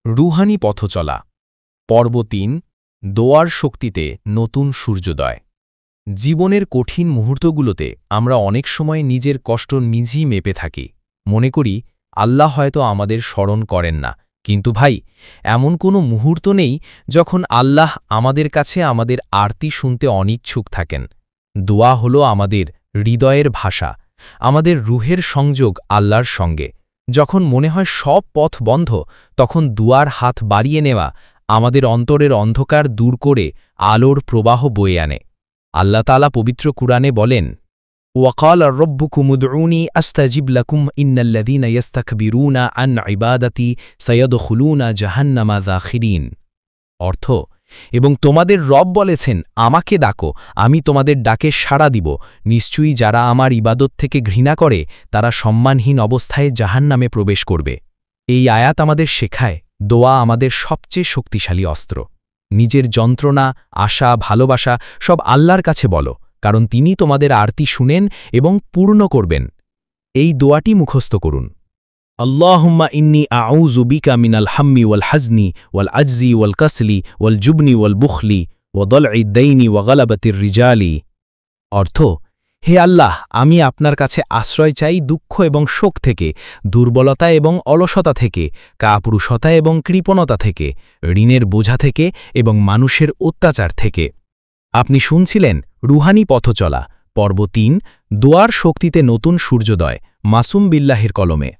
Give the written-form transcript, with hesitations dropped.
Rouhani পথচলা পর্ব ৩ দোয়ার শক্তিতে নতুন সূর্যোদয়। জীবনের কঠিন মুহূর্তগুলোতে আমরা অনেক সময় নিজের কষ্ট নিজেই মেপে থাকি, মনে করি আল্লাহ হয়তো আমাদের স্মরণ করেন না। কিন্তু ভাই, এমন কোনো মুহূর্ত নেই যখন আল্লাহ আমাদের কাছে আমাদের আরতি শুনতে অনিচ্ছুক থাকেন। দোয়া হলো আমাদের হৃদয়ের ভাষা, আমাদের রুহের সংযোগ আল্লাহর সঙ্গে। যখন মনে হয় সব পথ বন্ধ, তখন দুয়ার হাত বাড়িয়ে নেওয়া আমাদের অন্তরের অন্ধকার দূর করে আলোর প্রবাহ বয়ে আনে। আল্লাহ তাআলা পবিত্র কুরআনে বলেন, ওয়াকাল রব্বুকুম উদউনি আস্তাজিব লাকুম ইন্নাল্লাযীনা ইস্তাকবিরুনা আন ইবাদাতি সায়াদখুলুনা জাহান্নামা দাখিরিন। অর্থ, এবং তোমাদের রব বলেছেন, আমাকে ডাকো, আমি তোমাদের ডাকে সাড়া দিব। নিশ্চয়ই যারা আমার ইবাদত থেকে ঘৃণা করে তারা সম্মানহীন অবস্থায় জাহান্নামে প্রবেশ করবে। এই আয়াত আমাদের শেখায়, দোয়া আমাদের সবচেয়ে শক্তিশালী অস্ত্র। নিজের যন্ত্রণা, আশা, ভালোবাসা সব আল্লাহর কাছে বলো, কারণ তিনি তোমাদের আরতি শুনেন এবং পূর্ণ করবেন। এই দোয়াটি মুখস্থ করুন। আল্লাহুম্মা ইন্নী আউযু বিকা মিনাল হাম্মি ওয়াল হাজনি ওয়াল আজজি ওয়াল কাসলি ওয়াল জুবনি ওয়াল বুখলি ওয়া দলঈ দাইনি ওয়া গালাবাতির রিজালি। অর্থ, হে আল্লাহ, আমি আপনার কাছে আশ্রয় চাই দুঃখ এবং শোক থেকে, দুর্বলতা এবং অলসতা থেকে, কাপুরুষতা এবং কৃপণতা থেকে, ঋণের বোঝা থেকে এবং মানুষের অত্যাচার থেকে। আপনি শুনছিলেন রুহানি পথচলা পর্ব ৩ দোয়ার শক্তিতে নতুন সূর্যোদয়, মাসুম বিল্লাহের কলমে।